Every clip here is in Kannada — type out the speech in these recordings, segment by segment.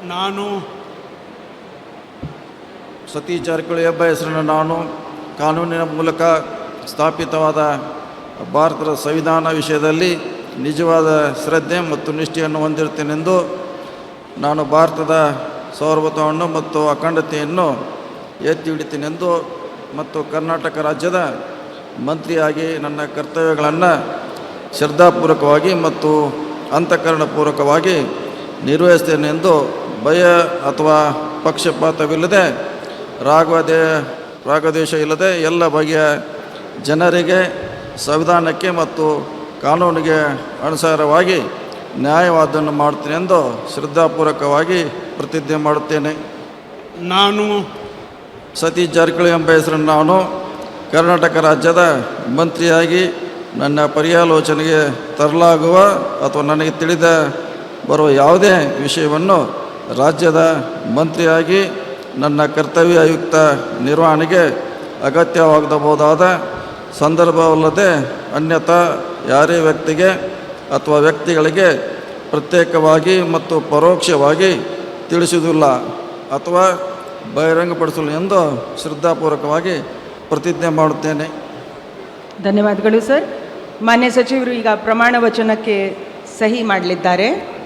ನಾನು ಸತೀಶ್ ಜಾರಕಿಹೊಳಿ ಎಂಬ ಹೆಸರನ್ನು ನಾನು ಕಾನೂನಿನ ಮೂಲಕ ಸ್ಥಾಪಿತವಾದ ಭಾರತದ ಸಂವಿಧಾನ ವಿಷಯದಲ್ಲಿ ನಿಜವಾದ ಶ್ರದ್ಧೆ ಮತ್ತು ನಿಷ್ಠೆಯನ್ನು ಹೊಂದಿರುತ್ತೇನೆಂದು ನಾನು ಭಾರತದ ಸಾರ್ವಭೌಮತ್ವವನ್ನು ಮತ್ತು ಅಖಂಡತೆಯನ್ನು ಎತ್ತಿ ಹಿಡಿತೇನೆಂದು ಮತ್ತು ಕರ್ನಾಟಕ ರಾಜ್ಯದ ಮಂತ್ರಿಯಾಗಿ ನನ್ನ ಕರ್ತವ್ಯಗಳನ್ನು ಶ್ರದ್ಧಾಪೂರ್ವಕವಾಗಿ ಮತ್ತು ಅಂತಃಕರಣಪೂರ್ವಕವಾಗಿ ನಿರ್ವಹಿಸ್ತೇನೆಂದು ಭಯ ಅಥವಾ ಪಕ್ಷಪಾತವಿಲ್ಲದೆ ರಾಗದ್ವೇಷ ಇಲ್ಲದೆ ಎಲ್ಲ ಬಗೆಯ ಜನರಿಗೆ ಸಂವಿಧಾನಕ್ಕೆ ಮತ್ತು ಕಾನೂನಿಗೆ ಅನುಸಾರವಾಗಿ ನ್ಯಾಯವಾದವನ್ನು ಮಾಡುತ್ತೇನೆ ಎಂದು ಶ್ರದ್ಧಾಪೂರ್ವಕವಾಗಿ ಪ್ರತಿಜ್ಞೆ ಮಾಡುತ್ತೇನೆ. ನಾನು ಸತೀಶ್ ಜಾರಕಿಹೊಳಿ ಎಂಬ ಹೆಸರನ್ನು ನಾನು ಕರ್ನಾಟಕ ರಾಜ್ಯದ ಮಂತ್ರಿಯಾಗಿ ನನ್ನ ಪರ್ಯಾಲೋಚನೆಗೆ ತರಲಾಗುವ ಅಥವಾ ನನಗೆ ತಿಳಿದ ಬರುವ ಯಾವುದೇ ವಿಷಯವನ್ನು ರಾಜ್ಯದ ಮಂತ್ರಿಯಾಗಿ ನನ್ನ ಕರ್ತವ್ಯಯುಕ್ತ ನಿರ್ವಹಣೆಗೆ ಅಗತ್ಯವಾಗಬಹುದಾದ ಸಂದರ್ಭವಲ್ಲದೆ ಅನ್ಯಥಾ ಯಾರೇ ವ್ಯಕ್ತಿಗೆ ಅಥವಾ ವ್ಯಕ್ತಿಗಳಿಗೆ ಪ್ರತ್ಯೇಕವಾಗಿ ಮತ್ತು ಪರೋಕ್ಷವಾಗಿ ತಿಳಿಸುವುದಿಲ್ಲ ಅಥವಾ ಬಹಿರಂಗಪಡಿಸಲು ಎಂದು ಶ್ರದ್ಧಾಪೂರ್ವಕವಾಗಿ ಪ್ರತಿಜ್ಞೆ ಮಾಡುತ್ತೇನೆ. ಧನ್ಯವಾದಗಳು ಸರ್. ಮಾನ್ಯ ಸಚಿವರು ಈಗ ಪ್ರಮಾಣ ವಚನಕ್ಕೆ ಸಹಿ ಮಾಡಲಿದ್ದಾರೆ.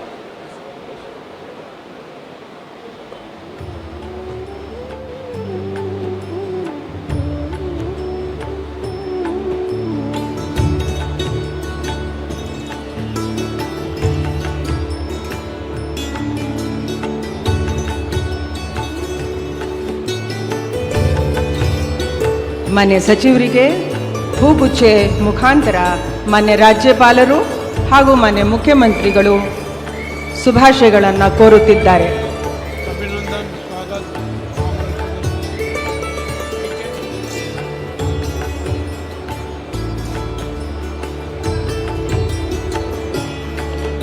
ಮಾನ್ಯ ಸಚಿವರಿಗೆ ಹೂಗುಚ್ಚೆ ಮುಖಾಂತರ ಮಾನ್ಯ ರಾಜ್ಯಪಾಲರು ಹಾಗೂ ಮಾನ್ಯ ಮುಖ್ಯಮಂತ್ರಿಗಳು ಶುಭಾಶಯಗಳನ್ನು ಕೋರುತ್ತಿದ್ದಾರೆ.